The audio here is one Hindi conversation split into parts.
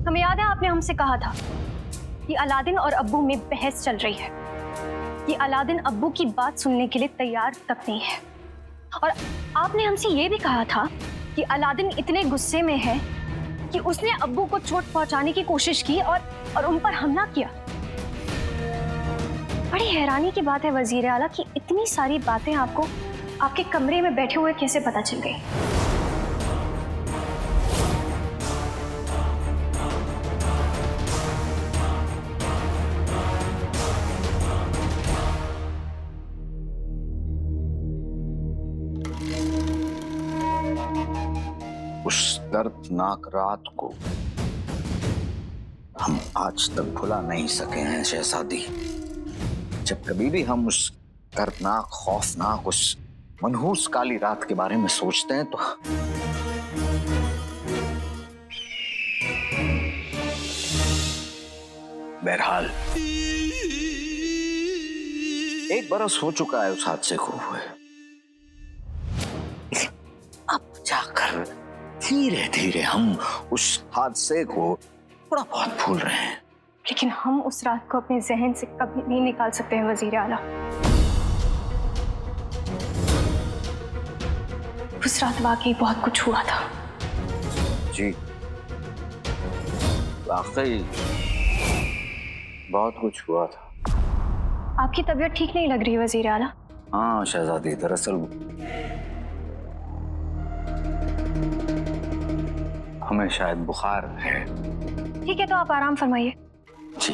हमें याद है आपने हमसे कहा था कि अलादीन और अब्बू में बहस चल रही है, कि अलादीन अब्बू की बात सुनने के लिए तैयार तक नहीं है। और आपने हमसे ये भी कहा था कि अलादीन इतने गुस्से में है कि उसने अब्बू को चोट पहुंचाने की कोशिश की और उन पर हमला किया। बड़ी हैरानी की बात है वजीर आला कि इतनी सारी बातें आपको आपके कमरे में बैठे हुए कैसे पता चल गई? उस दर्दनाक रात को हम आज तक भुला नहीं सके हैं शहजादी। जब कभी भी हम उस दर्दनाक, खौफनाक, उस मनहूस काली रात के बारे में सोचते हैं तो बहरहाल 1 बरस हो चुका है उस हादसे को हुए। अब जाकर धीरे धीरे हम उस हादसे को थोड़ा बहुत भूल रहे हैं। लेकिन हम उस रात को अपने जहन से कभी नहीं निकाल सकते हैं वजीर आला। उस रात वाकई बहुत कुछ हुआ था। जी, वाकई बहुत कुछ हुआ था। आपकी तबीयत ठीक नहीं लग रही है वजीर आला। हाँ शहजादी, दरअसल हमें शायद बुखार है। ठीक है, तो आप आराम फरमाइए। जी,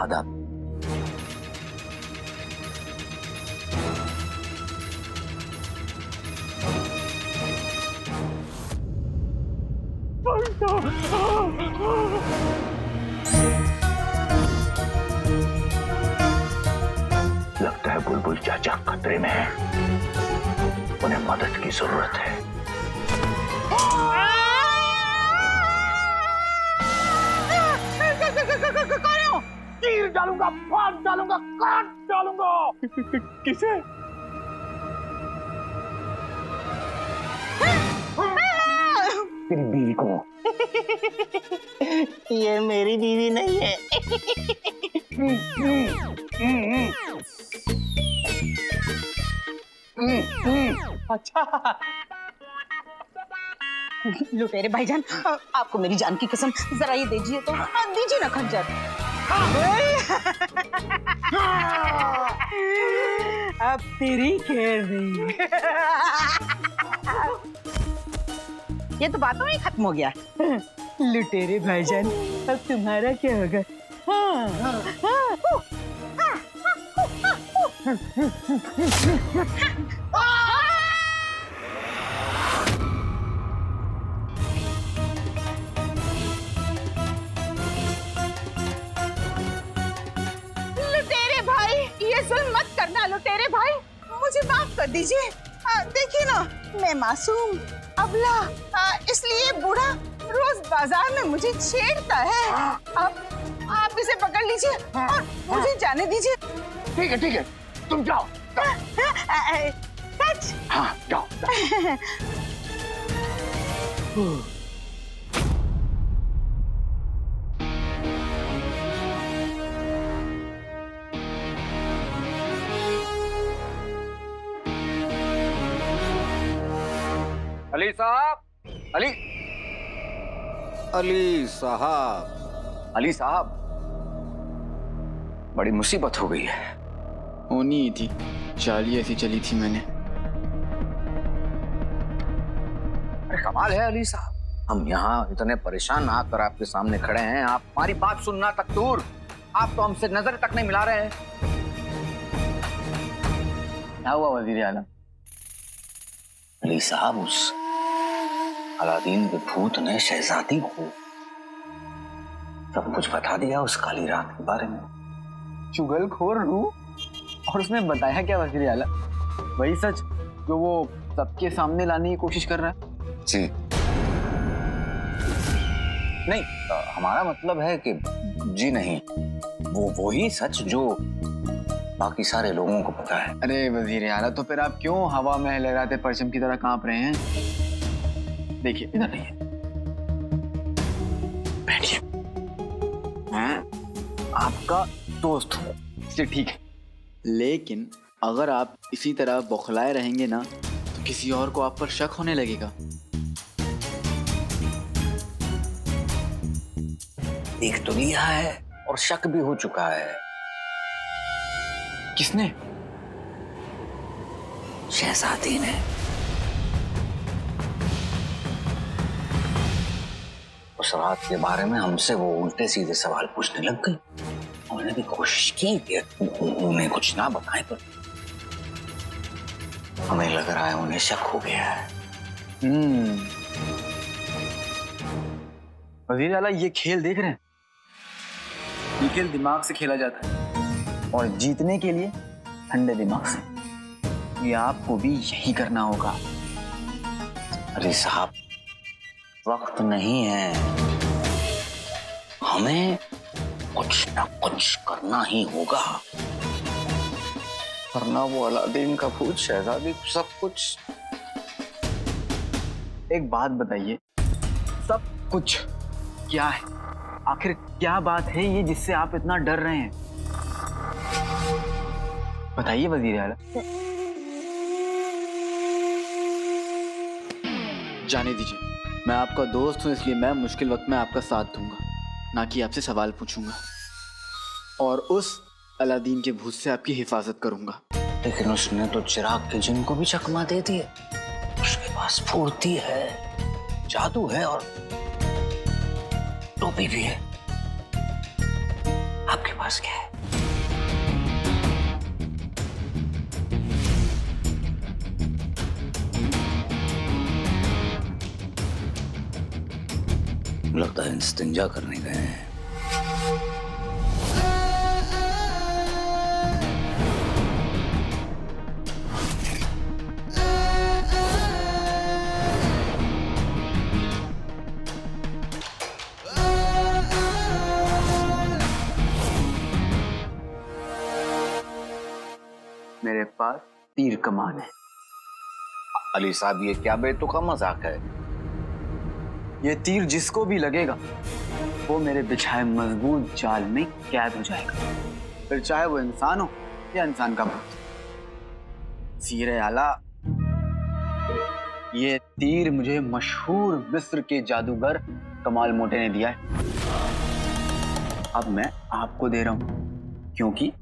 आदाब। लगता है बुलबुल चाचा खतरे में है, उन्हें मदद की जरूरत है। तीर डालूंगा, फाड़ डालूंगा, काट डालूंगा। किसे? तेरी बीवी को। ये मेरी बीवी नहीं है। अच्छा, लुटेरे भाईजान, आपको मेरी जान की कसम, जरा ये दीजिए तो। दीजिए ना खंजर। अब तेरी खैर नहीं। ये तो बातों में ही खत्म हो गया। लुटेरे भाईजान, अब तुम्हारा क्या होगा? लुटेरे भाई, ये जुल्म मत करना। लुटेरे भाई, मुझे माफ कर दीजिए। देखिए ना, मैं मासूम, अबला, इसलिए बूढ़ा रोज बाजार में मुझे छेड़ता है। आप इसे पकड़ लीजिए और मुझे जाने दीजिए। ठीक है, तुम जाओ। सच? हाँ, जाओ। अली साहब, अली साहब, बड़ी मुसीबत हो गई है। होनी ही थी, चाल ही ऐसी चली थी मैंने। अरे कमाल है अली साहब, हम यहाँ इतने परेशान आकर आपके सामने खड़े हैं, आप हमारी बात सुनना तक दूर, आप तो हमसे नजर तक नहीं मिला रहे हैं। क्या हुआ वजीर आला? अली साहब, उस अलादीन के भूत ने शहजादी को सब कुछ बता दिया उस काली रात के बारे में। चुगलखोर रूह, और उसने बताया क्या वजीर आला? वही सच जो वो सबके सामने लाने की कोशिश कर रहा है? जी नहीं, हमारा मतलब है कि जी नहीं, वो ही सच जो बाकी सारे लोगों को पता है। अरे वजीर आला, तो फिर आप क्यों हवा में लहराते परचम की तरह कांप रहे हैं? देखिए, इधर नहीं है, आपका दोस्त हूँ, इसलिए ठीक है। लेकिन अगर आप इसी तरह बौखलाए रहेंगे ना तो किसी और को आप पर शक होने लगेगा। देख तो लिया है और शक भी हो चुका है। किसने? शहजादी ने। उस रात के बारे में हमसे वो उल्टे सीधे सवाल पूछने लग गई। उन्होंने भी कोशिश की कि उन्हें कुछ ना बताएं, पर हमें लग रहा है उन्हें शक हो गया है। वजीर आला, ये खेल देख रहे हैं? ये खेल दिमाग से खेला जाता है और जीतने के लिए ठंडे दिमाग से। ये आपको भी यही करना होगा। अरे साहब, वक्त नहीं है, हमें कुछ ना कुछ करना ही होगा, वरना वो अलादीन का भूत, शहजादी, सब कुछ। एक बात बताइए, सब कुछ क्या है? आखिर क्या बात है ये जिससे आप इतना डर रहे हैं? बताइए वजीर आला। जाने दीजिए, मैं आपका दोस्त हूं, इसलिए मैं मुश्किल वक्त में आपका साथ दूंगा, ना कि आपसे सवाल पूछूंगा, और उस अलादीन के भूत से आपकी हिफाजत करूंगा। लेकिन उसने तो चिराग के जिन को भी चकमा दे दिए। उसके पास फुर्ती है, जादू है और टोपी भी है। आपके पास क्या है? लगता है इस्तिंजा करने गए हैं। मेरे पास तीर कमान है। अली साहब, ये क्या बेतुका मजाक है? ये तीर जिसको भी लगेगा वो मेरे बिछाए मजबूत जाल में कैद हो जाएगा, फिर चाहे वो इंसान हो या इंसान का भूत। सीरे आला, ये तीर मुझे मशहूर मिस्र के जादूगर कमाल मोटे ने दिया है। अब मैं आपको दे रहा हूं क्योंकि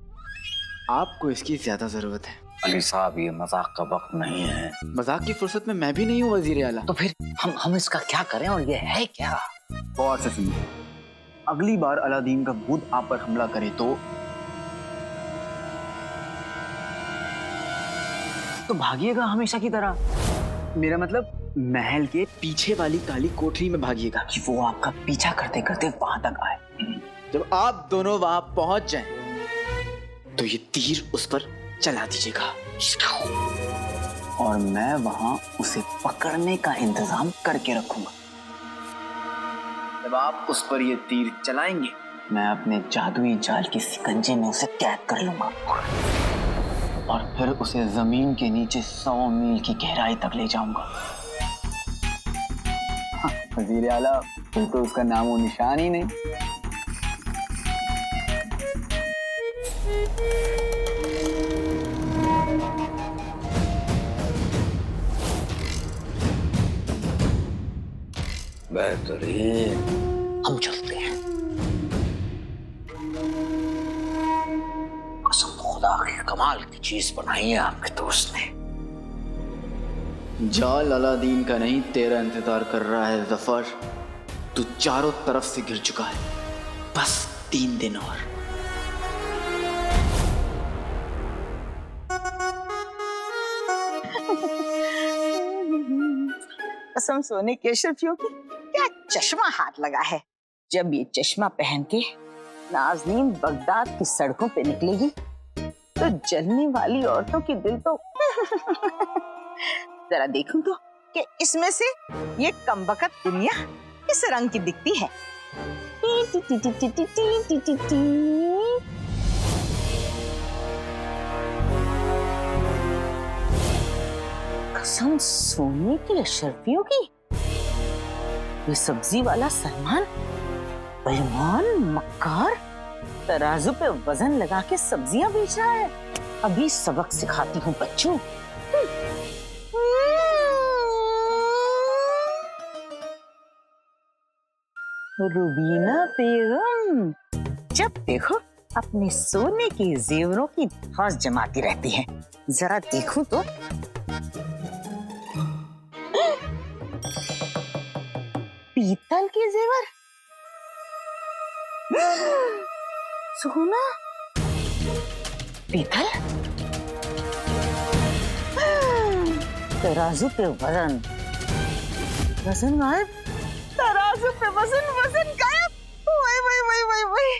आपको इसकी ज्यादा जरूरत है। अली साहब, ये मजाक का वक्त नहीं है। मजाक की फुर्सत में मैं भी नहीं हूँ वजीर आला। तो फिर हम इसका क्या करें, और ये है क्या? गौर से सुनिए, अगली बार अलादीन का भूत आप पर हमला करे तो भागिएगा हमेशा की तरह। मेरा मतलब महल के पीछे वाली काली कोठरी में भागिएगा कि वो आपका पीछा करते करते वहां तक आए। जब आप दोनों वहां पहुंच जाएं, तो ये तीर उस पर चला दीजिएगा और मैं वहां उसे पकड़ने का इंतजाम करके रखूंगा। जब आप उस पर ये तीर चलाएंगे, मैं अपने जादुई जाल के सिकंजे में उसे कैद कर लूंगा और फिर उसे जमीन के नीचे 100 मील की गहराई तक ले जाऊंगा। वजीर आला, फिर तो उसका नामो निशान ही नहीं। बेहतरीन, हम चलते हैं। कसम खुदा की कमाल की चीज बनाई है आपके दोस्त ने। जाल अलादीन का नहीं, तेरा इंतजार कर रहा है जफर। तू चारों तरफ से घिर चुका है, बस 3 दिन और। कसम सोने के अशरफियों की, क्या चश्मा हाथ लगा है। जब ये चश्मा पहन के नाज़नीन बगदाद की सड़कों पे निकलेगी तो जलने वाली औरतों की दिल तो जरा देखूं तो कि इसमें से ये कमबख्त दुनिया किस रंग की दिखती है। कसम सोने की अशरफियों की, ये सब्जी वाला सलमान बेईमान, मक्कार तराजू पे वजन लगा के सब्जियां बेच रहा है। अभी सबक सिखाती हूँ बच्चों। रुबीना बेगम, जब देखो अपने सोने के जेवरों की धौंस जमाती रहती हैं। जरा देखो तो। पीतल के जेवर, सोना, पीतल, तराजू पे वजन, वजन गायब, तराजू पे वजन, वजन गायब। वही वही वही वही वही,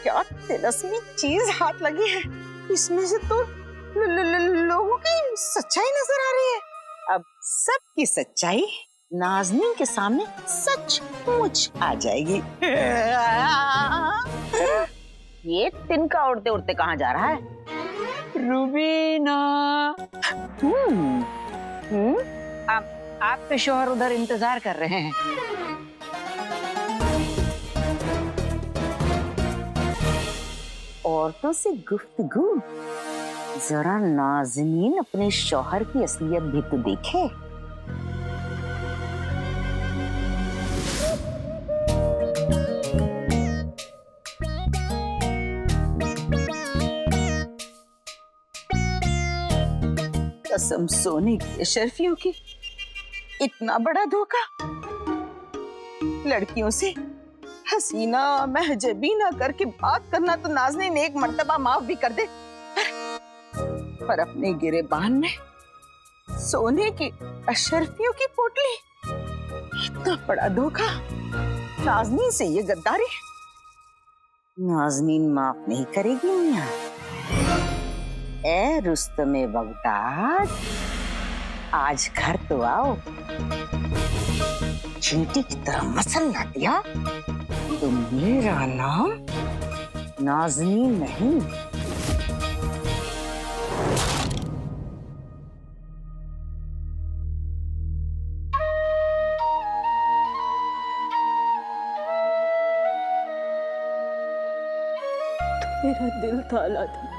क्या तिलस्मी चीज हाथ लगी है। इसमें से तो लोगों की सच्चाई नजर आ रही है। अब सबकी सच्चाई नाज़नीन के सामने सचमुच आ जाएगी। ये तिनका उड़ते उड़ते कहाँ जा रहा है? रुबीना। आपके शौहर उधर इंतजार कर रहे हैं। औरतों से गुफ्तगू, जरा नाज़नीन अपने शौहर की असलियत भी तो देखे। कसम सोने की अशरफियों की, इतना बड़ा धोखा। लड़कियों से हसीना महजबीना करके बात करना तो नाज़नीन एक मर्तबा माफ भी कर दे, पर अपने गिरेबान में सोने की अशरफियों की पोटली, इतना बड़ा धोखा। नाज़नीन से ये गद्दारी नाज़नीन माफ नहीं करेगी मियां। ए रुस्तमे बगदाद, आज घर तो आओ। चींटी की तरह मसला दिया तो मेरा नाम नाज़नीन नहीं। तो मेरा दिल था अलादीन,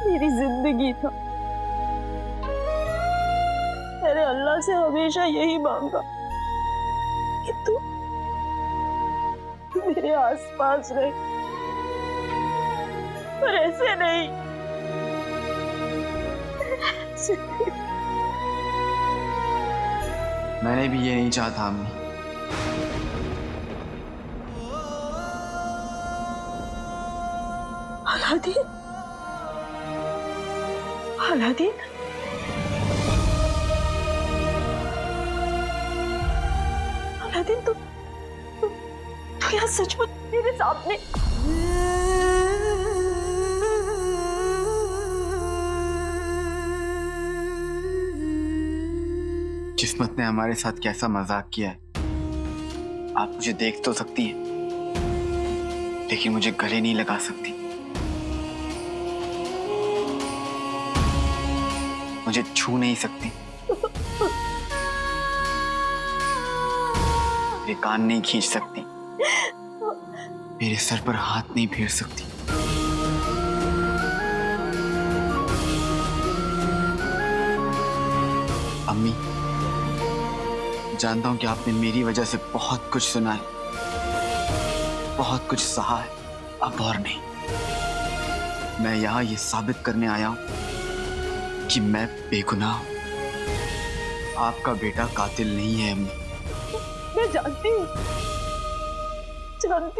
मेरी जिंदगी था। मैंने अल्लाह से हमेशा यही मांगा कि तू मेरे आसपास रहे, पर ऐसे नहीं। मैंने भी ये नहीं चाहता अम्मी। अलादीन, अलादीन, अलादीन, तू यहाँ सचमुच मेरे सामने? किस्मत ने हमारे साथ कैसा मजाक किया है। आप मुझे देख तो सकती हैं, लेकिन मुझे गले नहीं लगा सकती। मुझे छू नहीं सकती, मेरे कान नहीं खींच सकती, मेरे सर पर हाथ नहीं फेर सकती। अम्मी, जानता हूं कि आपने मेरी वजह से बहुत कुछ सुना है, बहुत कुछ सहा है, अब और नहीं। मैं यहाँ ये साबित करने आया हूं कि मैं बेगुनाह हूं। आपका बेटा कातिल नहीं है अम्मी। मैं जानती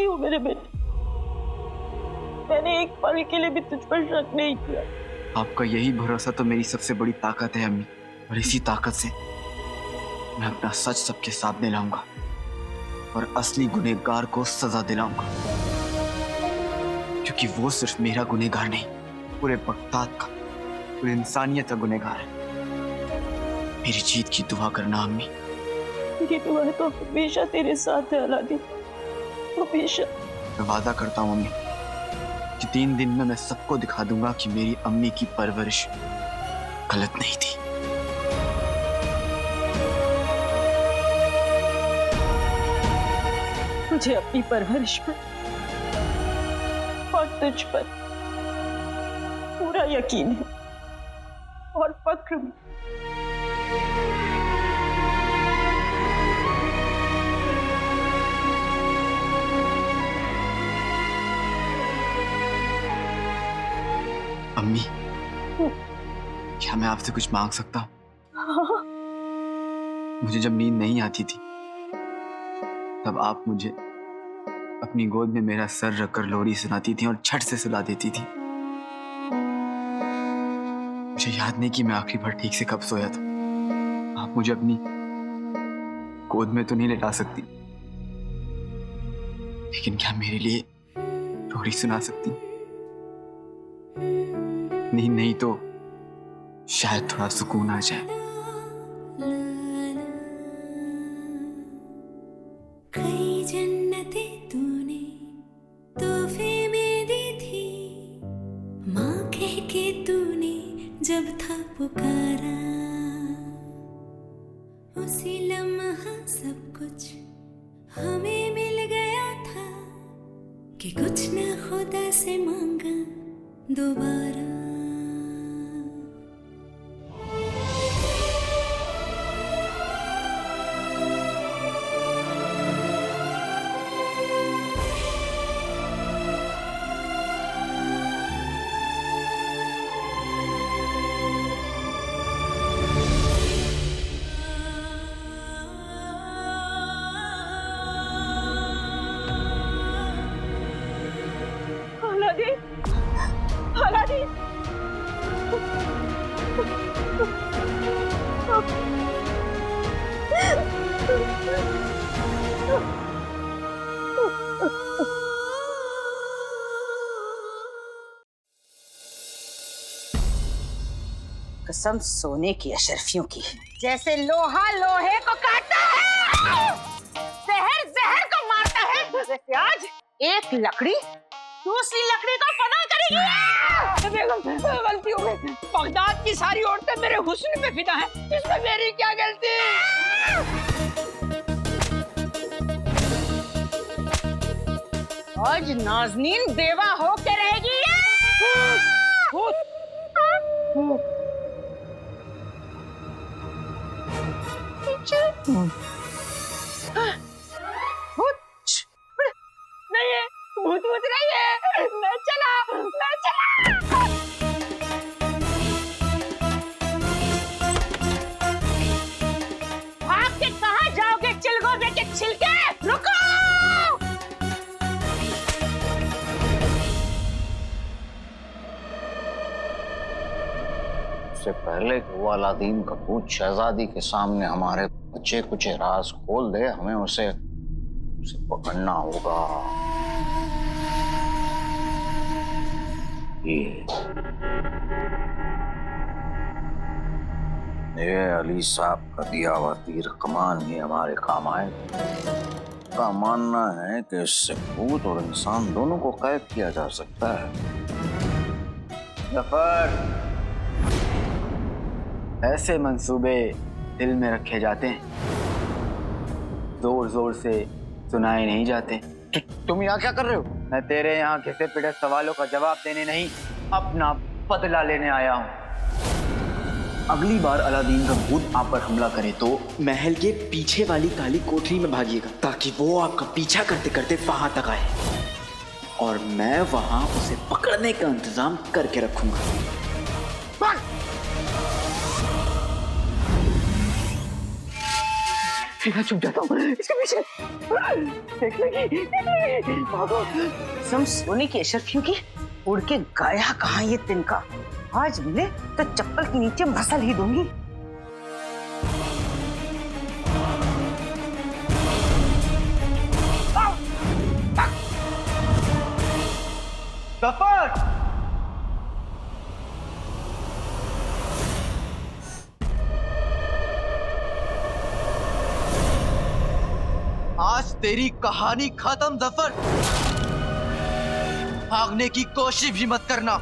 हूँ मेरे बेटे। मैंने एक पल के लिए भी तुझ पर शक नहीं किया। आपका यही भरोसा तो मेरी सबसे बड़ी ताकत है अम्मी, और इसी ताकत से मैं अपना सच सबके सामने लाऊंगा और असली गुनहगार को सजा दिलाऊंगा, क्योंकि वो सिर्फ मेरा गुनहगार नहीं, पूरे बगदाद का, पूरी इंसानियत का गुनहगार है। मेरी जीत की दुआ करना अम्मी। मेरी दुआ तो हमेशा तेरे साथ है अलादीन, हमेशा। मैं वादा करता हूँ अम्मी कि 3 दिन में मैं सबको दिखा दूंगा कि मेरी अम्मी की परवरिश गलत नहीं थी। मुझे अपनी परवरिश पर तुझ पर पूरा यकीन है और फक्र भी। अम्मी, क्या मैं आपसे कुछ मांग सकता हूँ? मुझे जब नींद नहीं आती थी तब आप मुझे अपनी गोद में मेरा सर रखकर लोरी सुनाती थी और झट से सुला देती थी। मुझे याद नहीं कि मैं आखिरी बार ठीक से कब सोया था। आप मुझे अपनी गोद में तो नहीं लेटा सकती, लेकिन क्या मेरे लिए लोरी सुना सकती? नहीं तो शायद थोड़ा सुकून आ जाए। कई जन्नतें तूने तोहफे में दी थी, माँ कह के तूने जब था पुकारा, उसी लम्हा सब कुछ हमें मिल गया था कि कुछ न खुदा से मांगा दोबारा। अलादीन, अलादीन, कसम सोने की अशरफियों की, जैसे लोहा लोहे को काटता है, जहर जहर को मारता है, वैसे आज एक लकड़ी दूसरी लकड़ी को फना करेगी। बेगम, गलती हो गई। बगदाद की सारी औरतें मेरे हुस्न पे फिदा हैं, इसमें मेरी क्या गलती? आज नाज़नीन बेवा होके रहेगी। नहीं है, भूत भूत नहीं है। मैं चला। भाग के कहाँ जाओगे चिलगोजे के छिलके? रुको! उससे पहले कि वो अलादीन का भूत शहजादी के सामने हमारे बच्चे कुछ राज खोल दे, हमें उसे पकड़ना होगा। ये अली साहब का दिया हुआ तीर कमान ही हमारे काम आए। का मानना है कि इससे भूत और इंसान दोनों को कैद किया जा सकता है। जफर, ऐसे मंसूबे दिल में रखे जाते हैं, जोर जोर से सुनाए नहीं जाते। तुम यहाँ क्या कर रहे हो? मैं तेरे यहाँ घिसे पिटे सवालों का जवाब देने नहीं, अपना बदला लेने आया हूँ। अगली बार अलादीन का भूत आप पर हमला करे तो महल के पीछे वाली काली कोठरी में भागिएगा, ताकि वो आपका पीछा करते करते वहां तक आए और मैं वहां उसे पकड़ने का इंतजाम करके रखूंगा। छुप जाता हूँ इसके पीछे। देख लेगी। भागो। कसम सोने की अशरफियों की, उड़ के गया कहाँ ये तिनका? आज मिले तो चप्पल के नीचे मसल ही दूंगी। जफर! आज तेरी कहानी खत्म जफर। भागने की कोशिश भी मत करना।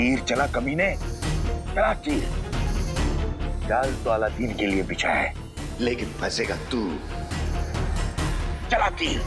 तीर चला कमीने, चला तीर। जाल तो अलादीन के लिए बिछा है, लेकिन फंसेगा तू। चला तीर।